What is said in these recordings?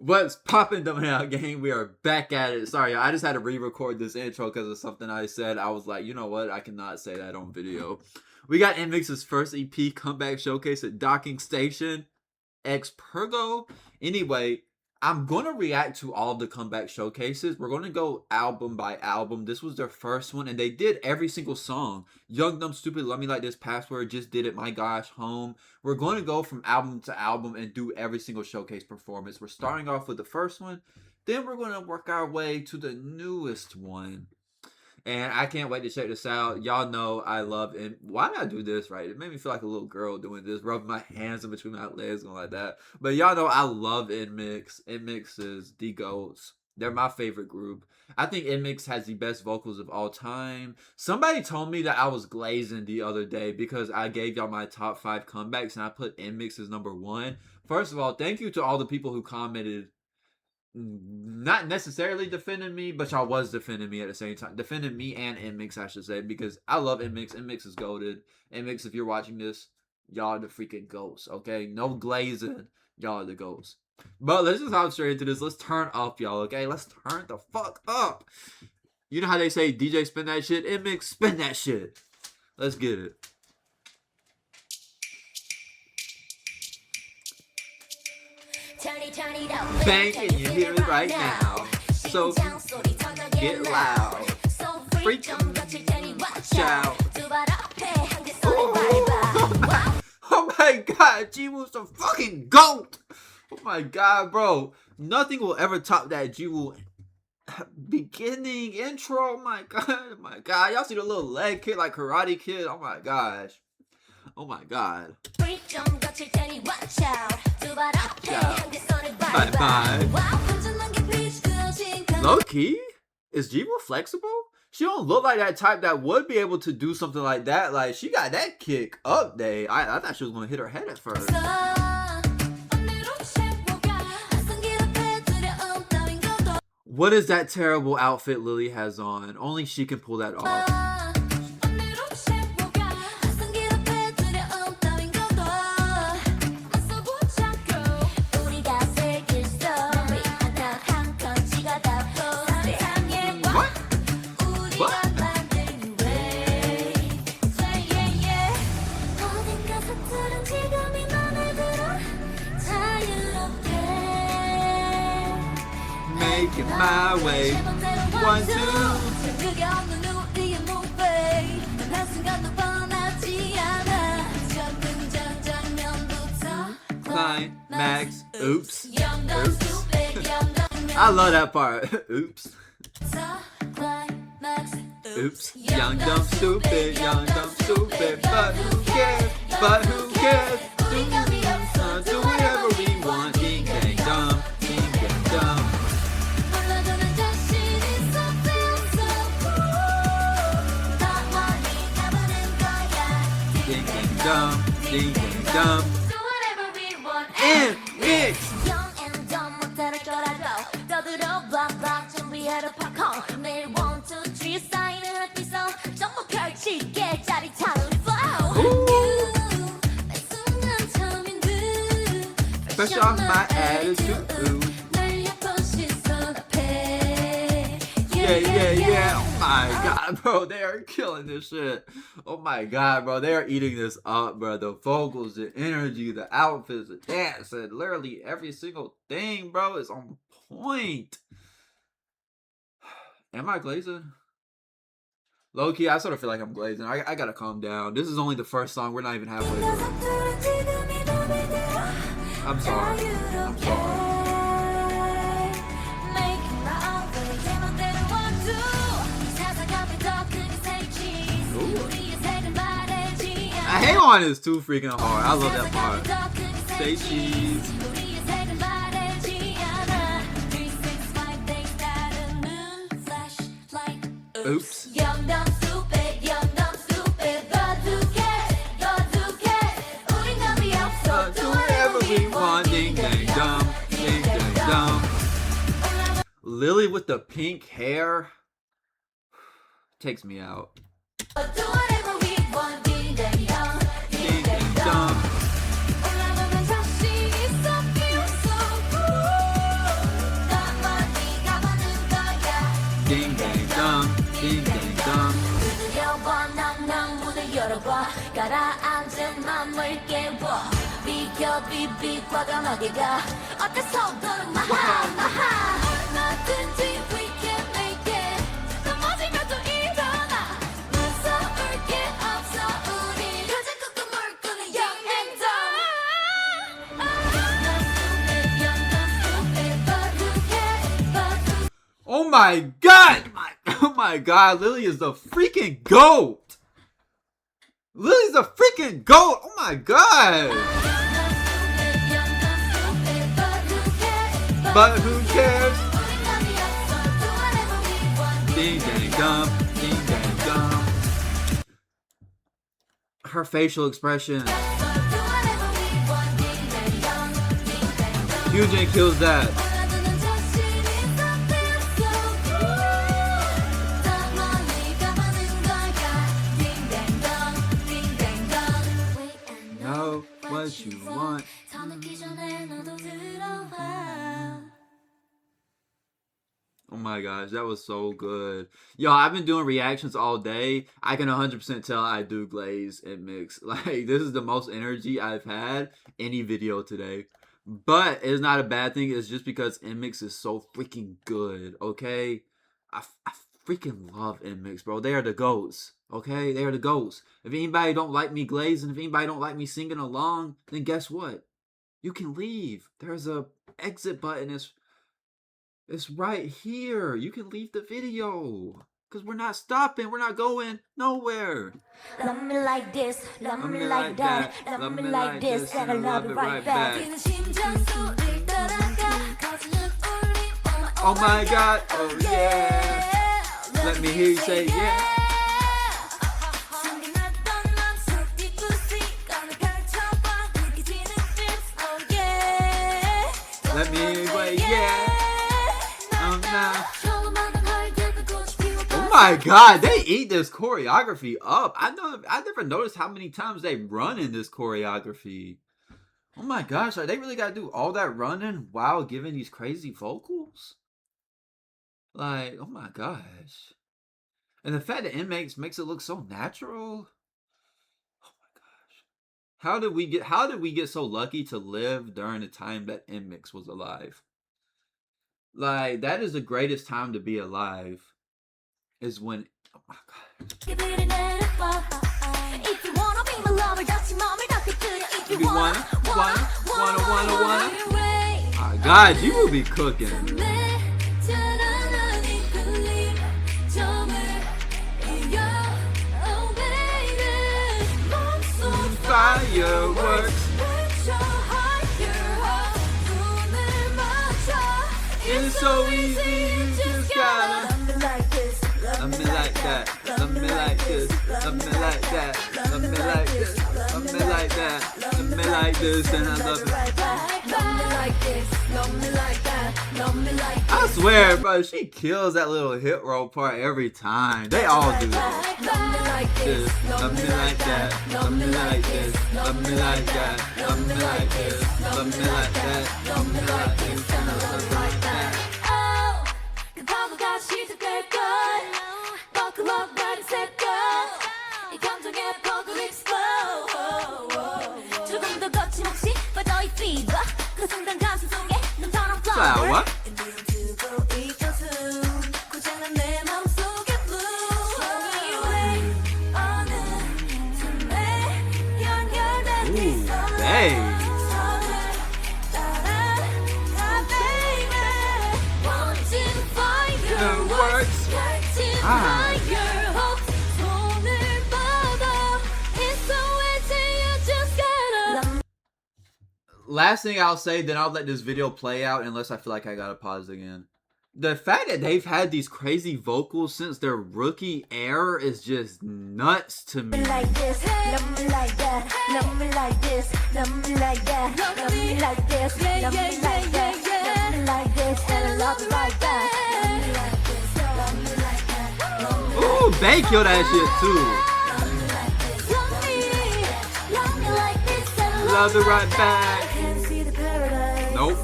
What's poppin', DuminOut gang? We are back at it. Sorry, I just had to re-record this intro because of something I said. I was like, you know what? I cannot say that on video. We got NMIXX's first EP comeback showcase at Docking Station, expérgo. Anyway, I'm going to react to all of the comeback showcases. We're going to go album by album. This was their first one, and they did every single song. Young, Dumb, Stupid, Love Me Like This, Password, Just Did It, My Gosh, Home. We're going to go from album to album and do every single showcase performance. We're starting off with the first one. Then we're going to work our way to the newest one. And I can't wait to check this out. Y'all know I love it. Why did I do this, right? It made me feel like a little girl doing this, rubbing my hands in between my legs and like that. But y'all know I love NMIXX. NMIXX is the GOATs. They're my favorite group. I think NMIXX has the best vocals of all time. Somebody told me that I was glazing the other day because I gave y'all my top 5 comebacks and I put NMIXX as number 1. First of all, thank you to all the people who commented, not necessarily defending me, but y'all was defending me at the same time. Defending me and NMIXX, I should say, because I love NMIXX. NMIXX is goated. NMIXX, if you're watching this, y'all are the freaking goats, okay? No glazing. Y'all are the goats. But let's just hop straight into this. Let's turn up, y'all, okay? Let's turn the fuck up. You know how they say, DJ spin that shit? NMIXX, spin that shit. Let's get it. Bang, and you hear it right now. So get loud. Freaking shout. Oh my god, Jiwoo's the fucking GOAT. Oh my god, bro. Nothing will ever top that Jiwoo beginning intro. Oh my god, oh my god. Y'all see the little leg kick like Karate Kid? Oh my gosh. Oh my god. Bye bye. Low key? Is Jiwoo flexible? She don't look like that type that would be able to do something like that. Like, she got that kick up day. I thought she was gonna hit her head at first. What is that terrible outfit Lily has on? Only she can pull that off. Making my way. 1, 2. Climax. Oops. Oops. I love that part. Oops. Oops. Young, dumb, stupid. Young, dumb, stupid. But who cares? But who cares? Do whatever we want. Ding, dang, dumb. Ding, dang, dumb. Ding, dang, dumb. Ding, dang, dumb. NMIXX. Fresh off my attitude. Yeah. Oh my god, bro. They are killing this shit. Oh my god, bro. They are eating this up, bro. The vocals, the energy, the outfits, the dance, and literally every single thing, bro, is on point. Am I glazing? Low key, I sort of feel like I'm glazing. I gotta calm down. This is only the first song. We're not even halfway through. I'm sorry. I'm sorry. Hang On is too freaking hard. I love that part. Say cheese. Oops. Do whatever we want. Ding dang dumb. Ding dang dumb. Lily with the pink hair takes me out. 걸어봐 가라앉은 맘을 깨워 비켜 비비 과감하게 가 어때서 너는 마하 얼마든지 we can make it 넘어지면 또 일어나 무서울 게 없어 우리 가장 꾹꾹 물고는 young and dumb Oh my god! Oh my god, Lily is the freaking GOAT! Lily's a freaking GOAT! Oh my god! But who cares? Ding dang dum, ding dang dum. Her facial expression. Hyunjin kills that. Know what you want. Oh my gosh, that was so good. Yo, I've been doing reactions all day. I can 100% tell I do glaze and mix. Like, this is the most energy I've had any video today. But it's not a bad thing. It's just because NMIXX is so freaking good, okay? I freaking love NMIXX, bro. They are the GOATs, okay? They are the GOATs. If anybody don't like me glazing, if anybody don't like me singing along, then guess what? You can leave. There's a exit button. It's right here. You can leave the video. Because we're not stopping. We're not going nowhere. Love me like this, love me like that, love me like this, and I love it right back. Oh my god, oh yeah. Let me hear you say yeah. Let me hear you say yeah. Oh my god, they eat this choreography up. I never noticed how many times they run in this choreography. Oh my gosh, like they really gotta do all that running while giving these crazy vocals? Like, oh my gosh. And the fact that NMIXX makes it look so natural. Oh my gosh. How did we get so lucky to live during the time that NMIXX was alive? Like, that is the greatest time to be alive. Is when, oh my god. If you wanna be my lover, that's your mama, not the good. If you wanna. My god, you will be cooking. Fireworks. It's so easy, you just gotta love me like this, love me like that, love me like this, love me like that, love me like this, love me like that, love me like this, and I love it. Love me like this, love me like that, love me like this. I swear, bro, she kills that little hip roll part every time. They all do that. Love me like this, love me like that, love me like this, love me like that, love me like this, love me like that, love me like this, and I love it. What? Ooh, babe. Last thing I'll say, then I'll let this video play out unless I feel like I gotta pause again. The fact that they've had these crazy vocals since their rookie era is just nuts to me. Like this, love me like that, love me like this, love me like that, love me like this, love me like that, love me like this, and I love it like that. Ooh, Bay killed that shit too. Love it right back. Nope.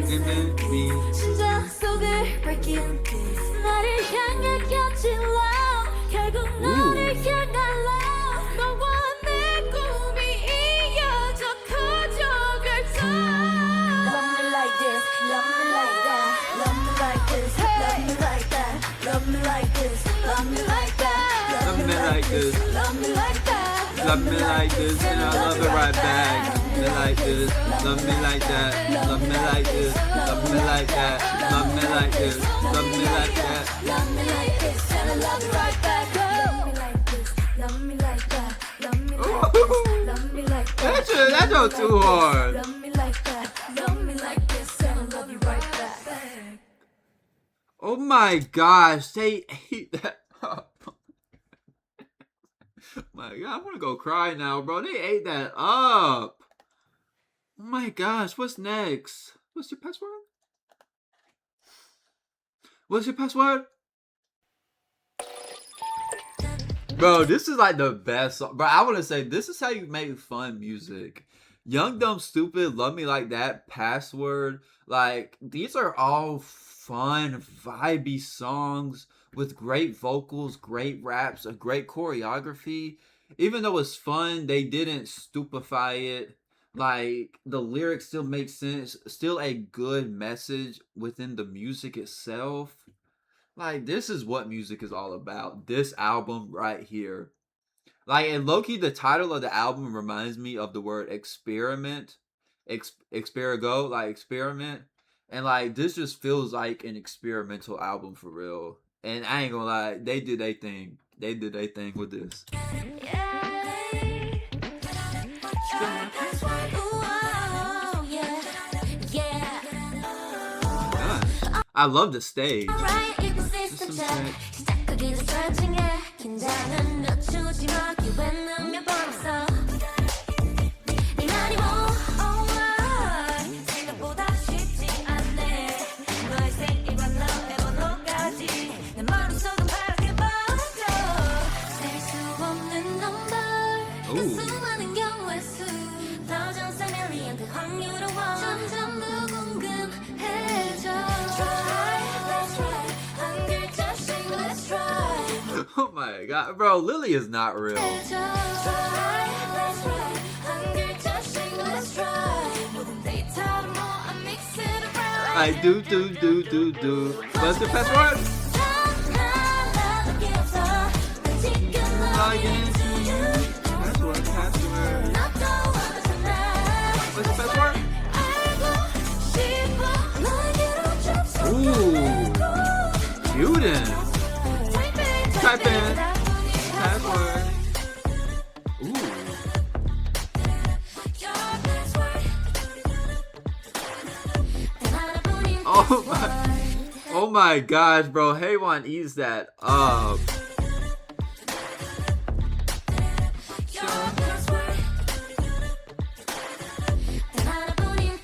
And then me. like this. Love me like that. Love me like this, and I love it right back. Love me like this, love me like that. Love me like this, love me like that. Love me like this, love me like that. Love me like this, and I love you right back. Love me like this, love me like that. Love me like this, love me like that. That don't too hard. Love me like that, love me like this, and I love you right back. Oh my gosh, they ate that up. My God, I want to go cry now, bro. They ate that up. Oh my gosh, what's next? What's your password? What's your password? Bro, this is like the best song. Bro, I want to say this is how you make fun music. Young, Dumb, Stupid, Love Me Like That, Password. Like, these are all fun, vibey songs with great vocals, great raps, a great choreography. Even though it's fun, they didn't stupefy it. Like, the lyrics still make sense. Still a good message within the music itself. Like, this is what music is all about. This album right here. Like, and low-key, the title of the album reminds me of the word experiment. Expérgo, like experiment. And, like, this just feels like an experimental album for real. And I ain't gonna lie, they did their thing. They did their thing with this. Gosh, I love the stage. Just some tech. Oh my God, bro, Lily is not real. I do. What's the password? Password. What's the password? Ooh, Juden. Type in password. Ooh. Oh my gosh, bro. Haywan eats that up.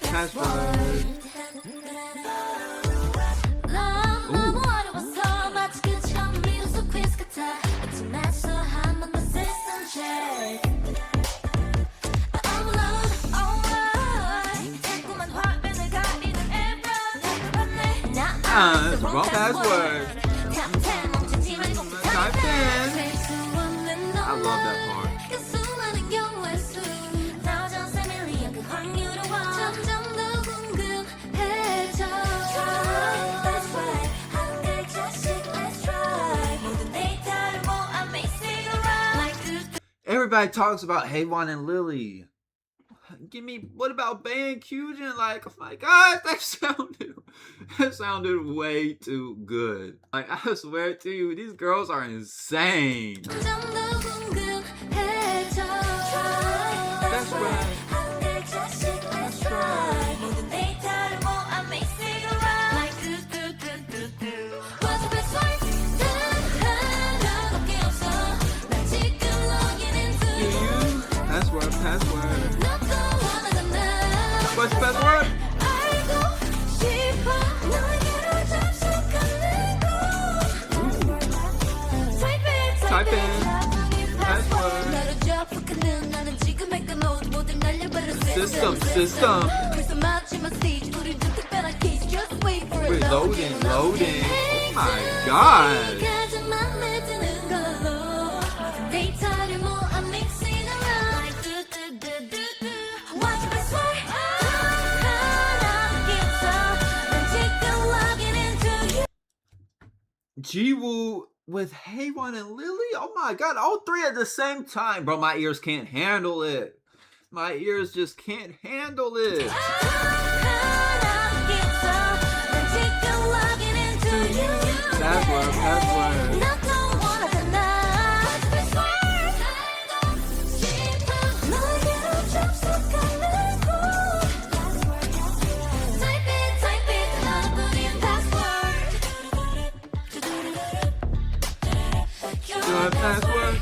Password. Wrong password. Type in. I love that part. Everybody talks about Haywan and Lily. What about Bae and Kyujin? Like, oh my God, that sounded way too good. Like, I swear to you, these girls are insane. That's right. Password. What's the password? Type in password. System. Wait, loading. Oh my God. Jiwoo with Haywan and Lily. Oh my god, all three at the same time, bro. My ears can't handle it. My ears just can't handle it. Password, password. Your password.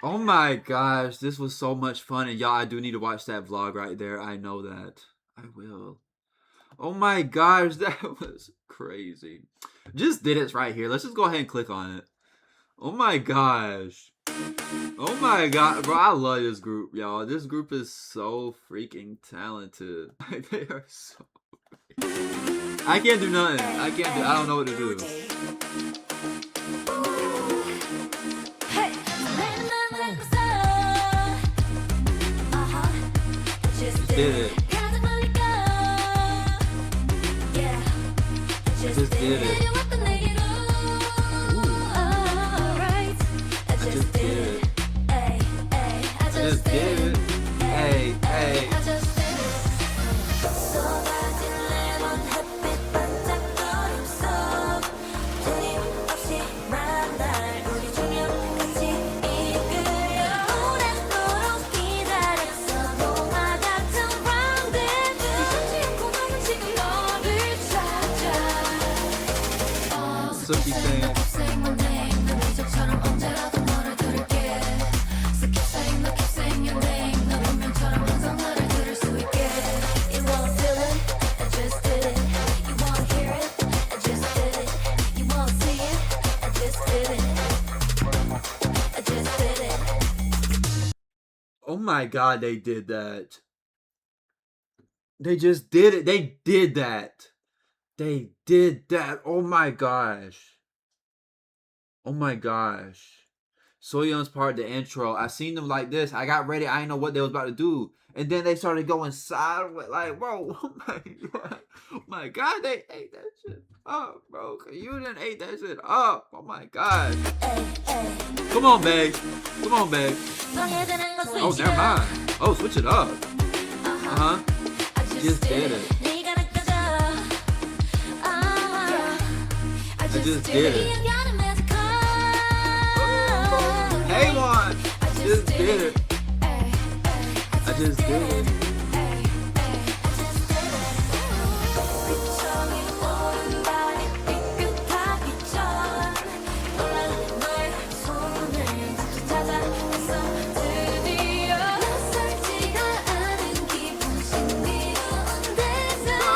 Oh my gosh, this was so much fun, and y'all, I do need to watch that vlog right there. I know that. I will. Oh my gosh, that was crazy. Just did it right here. Let's just go ahead and click on it. Oh my gosh. Oh my god, bro, I love this group, y'all. This group is so freaking talented. Like, they are so... I can't do nothing. I don't know what to do. Just did it. I just did it. I just did it. I just did it. Hey, hey. So keep saying. Oh my god, they did that. They just did it. They did that. They did that. Oh my gosh. Oh my gosh. Soyeon's part of the intro. I seen them like this. I got ready. I didn't know what they was about to do. And then they started going sideways. Like, whoa. Oh my god. Oh my god. They ate that shit up, bro. You didn't ate that shit up. Oh my god. Come on, babe. Come on, babe. Oh, never mind. Oh, switch it up. Uh-huh. Just did it. I just did it. Hey, one. Just did it. I just did it.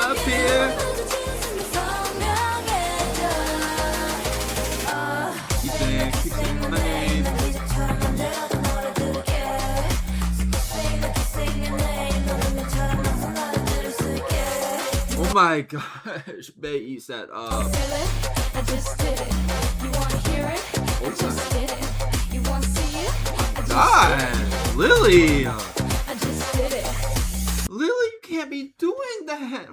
Up here. Keep saying my name. Oh my gosh, Bay eats that up. I just did it. You wanna hear it? I just did it. You wanna see it? God, Lily. I just did it. Lily, you can't be doing that.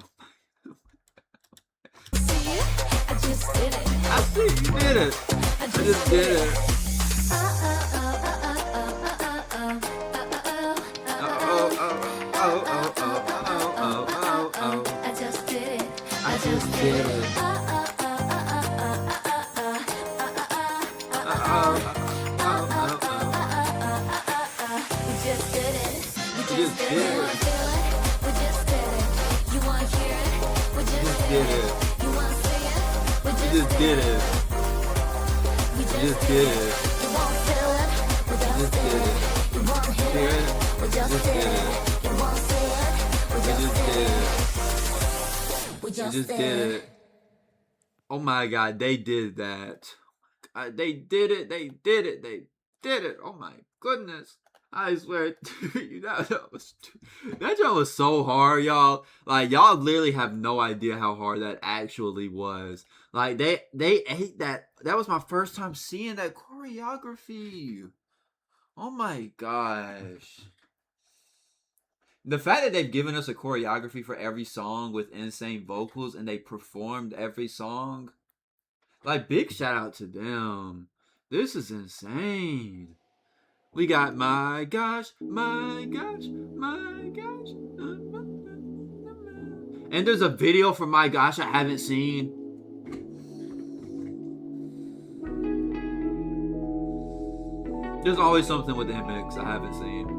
See it? I just did it. I see you did it. I just did it. I just did it. I just did it. We just did it. We just did it. We just did it. You wanna hear it? We just did it. You wanna see it? We You just did it. We You just did it. You won't feel it. We just did it. You won't hear it. We just did it. You won't see it. We just did it. We You just did it. Oh my god, they did that. They did it. They did it. They did it. Oh my goodness. I swear to you, that job was so hard, y'all. Like, y'all literally have no idea how hard that actually was. Like, they ate that. That was my first time seeing that choreography. Oh my gosh. The fact that they've given us a choreography for every song with insane vocals and they performed every song, like, big shout out to them. This is insane. We got my gosh, my gosh, my gosh. And there's a video for my gosh I haven't seen. There's always something with NMIXX I haven't seen.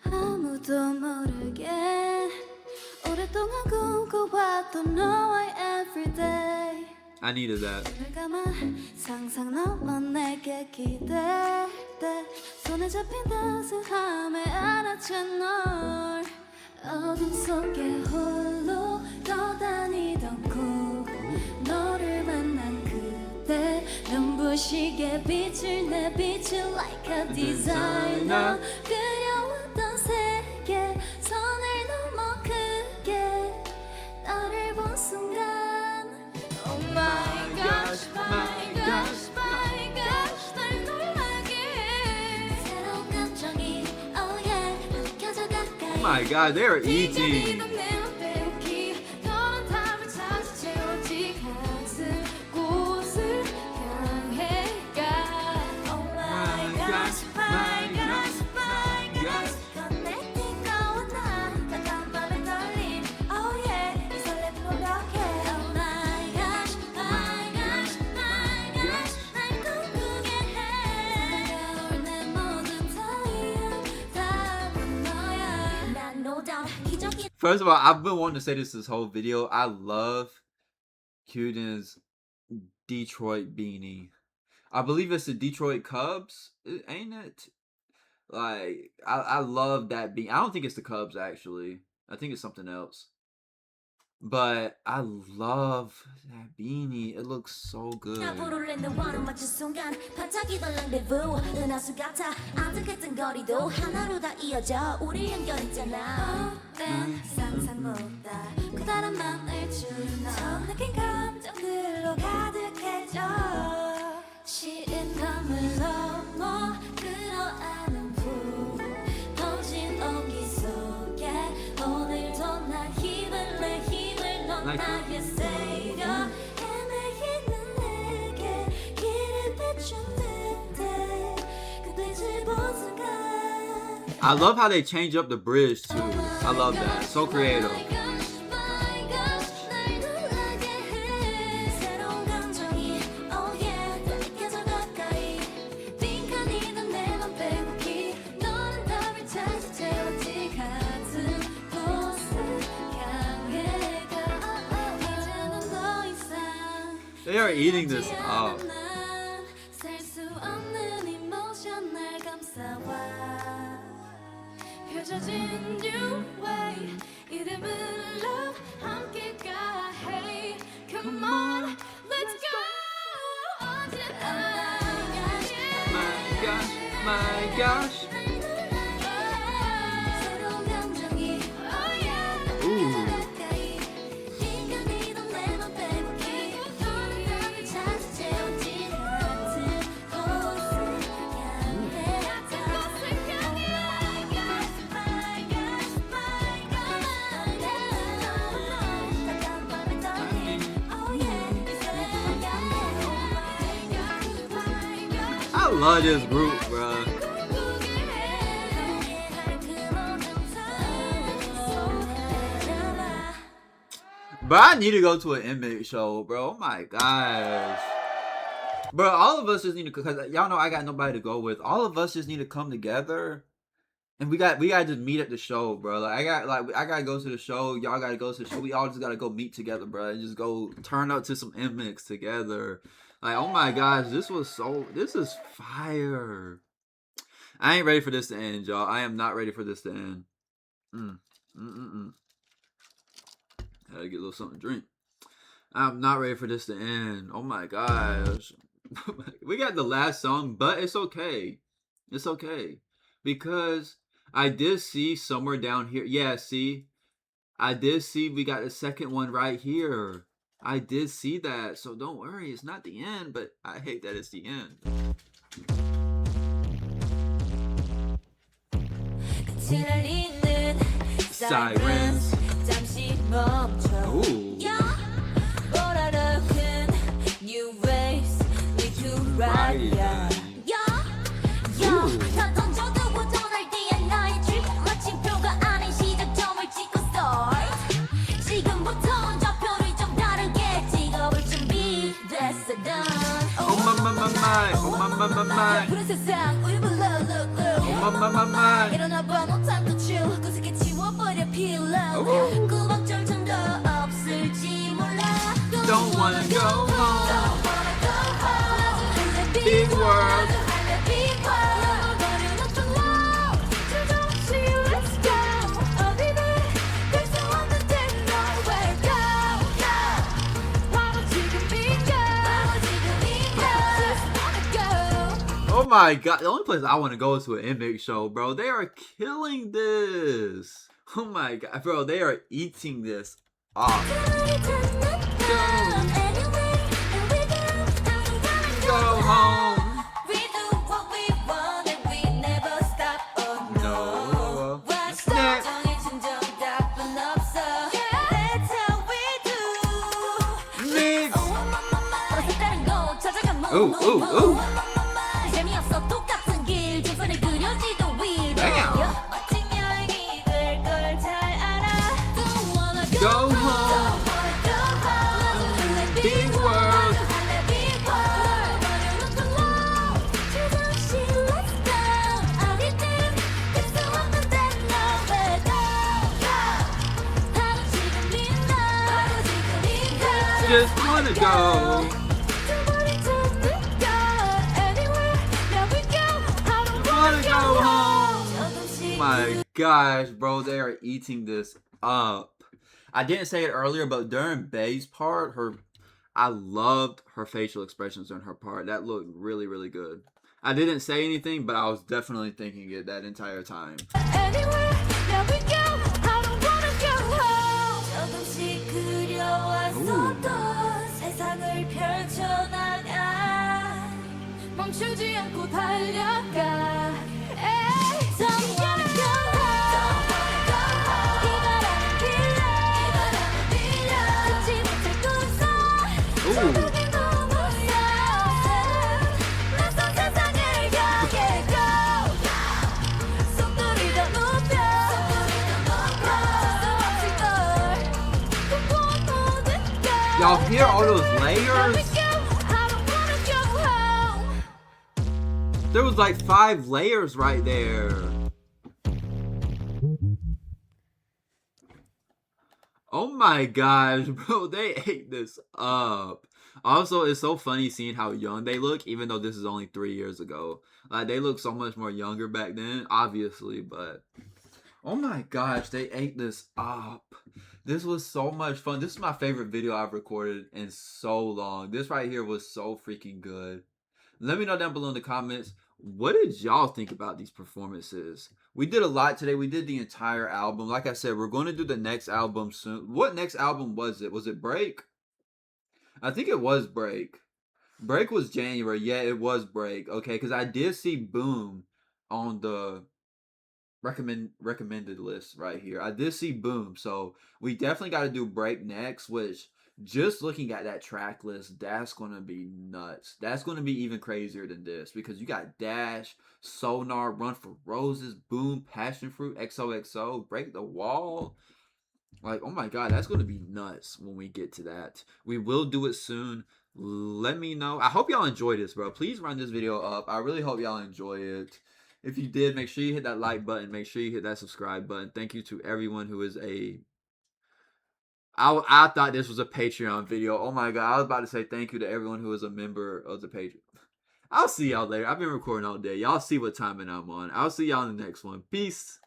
아무도 모르게 오랫동안 꿈꿔왔던 너와의 everyday I needed that. 눈을 감아 상상 너만 내게 기대돼 손에 잡힌 따스함에 알아챈 널 어둠 속에 홀로 떠다니던 꿈 너를 만난 그때 눈부시게 빛을 내 빛을 like a designer 그려왔던 세계 선을 넘어 크게 너를 본 순간 Oh my gosh, my gosh, my gosh 날 놀라게 해 새로운 감정이 oh yeah 느껴져 가까이 Oh my god, they are eating. First of all, I've been wanting to say this whole video. I love Cuden's Detroit beanie. I believe it's the Detroit Cubs, ain't it? Like, I love that beanie. I don't think it's the Cubs, actually. I think it's something else. But I love that beanie. It looks so good. Like I love how they change up the bridge too. I love that. So creative. They are eating this up. Come on, let's go. My gosh, my gosh. Ooh. I love this group, bro. But I need to go to an NMIXX show, bro. Oh my gosh. Bro, all of us just need to, because y'all know I got nobody to go with. All of us just need to come together. And we gotta just meet at the show, bro. Like I gotta go to the show. Y'all gotta go to the show. We all just gotta go meet together, bro. And just go turn up to some NMIXX together. Like, oh my gosh, this is fire. I ain't ready for this to end, y'all. I am not ready for this to end. Gotta get a little something to drink. I'm not ready for this to end. Oh my gosh. We got the last song, but it's okay. It's okay. Because I did see somewhere down here. Yeah, see? I did see we got the second one right here. I did see that. So don't worry. It's not the end, but I hate that it's the end. 지날리는 Sirens. 잠시 멈춰 Ooh. 오라락은 new ways need to ride Ooh. 다 던져두고 떠날 때의 나의 trip 마침표가 아닌 시작점을 찍고 start 지금부터 좌표를 좀 다르게 찍어볼 준비 됐어 done Oh my. Oh my. 푸른 세상 우리 불러 look look Oh my. 일어나봐 no time to chill 구석에 치워버려 pillow 구멍 절정도 없을지 몰라 Don't wanna go home. Don't wanna go home Big world. big world 버려놓던 love 조금씩 let's go 어디든 갈 수 없는데 nowhere go 바로 지금이야 just wanna go Oh my god. The only place I want to go is to an NMIXX show, bro. They are killing this. Oh my god, bro. They are eating this up. Go home. We do what we want and we never stop. Oh no. No. What's up? 정해진 정답은 없어. That's how we do. Mix. 어서 다른 곳 찾아가 Ooh, ooh, ooh. 재미없어 똑같은 길 등판에 그려지던 위로. Damn. 멋진 여행이 될 걸 잘 알아. Don't wanna go Go home. home. Don't wanna go home. Let Big world. let big world. 버려놓던 love. 조금씩 let's go. 어디든 갈 수 없는데 nowhere go. 바로 지금이다. 바로 지금이다. Just wanna go. Wanna go home. My gosh, bro, they are eating this up. I didn't say it earlier, but during Bay's part, I loved her facial expressions during her part. That looked really, really good. I didn't say anything, but I was definitely thinking it that entire time. 멈추지 않고 달려가. Don't wanna go home. 이바람을 빌려. 듣지 못할 꿈속. Ooh. 조금이 넘었어. 낯선 세상을 향해 go. 속도를 더 높여. 수 없을 걸. 꿈꿔보는 걸. Y'all hear all those layers? There was like 5 layers right there. Oh my gosh, bro, they ate this up. Also, it's so funny seeing how young they look, even though this is only 3 years ago. Like, they look so much more younger back then, obviously, but oh my gosh, they ate this up. This was so much fun. This is my favorite video I've recorded in so long. This right here was so freaking good. Let me know down below in the comments, what did y'all think about these performances? We did a lot today. We did the entire album. Like I said, we're going to do the next album soon. What next album was it? Was it Break? I think it was Break. Break was January. Yeah, it was Break. Okay, because I did see Boom on the recommended list right here. I did see Boom. So we definitely got to do Break next, which... just looking at that track list, that's going to be nuts. That's going to be even crazier than this because you got Dash, Sonar, Run for Roses, Boom, Passion Fruit, XOXO, Break the Wall. Like, oh my god, that's going to be nuts when we get to that. We will do it soon. Let me know. I hope y'all enjoyed this, bro. Please run this video up. I really hope y'all enjoy it. If you did, make sure you hit that like button. Make sure you hit that subscribe button. Thank you to everyone who is a... I thought this was a Patreon video. Oh my god, I was about to say thank you to everyone who is a member of the Patreon. I'll see y'all later. I've been recording all day. Y'all see what timing I'm on. I'll see y'all in the next one. Peace.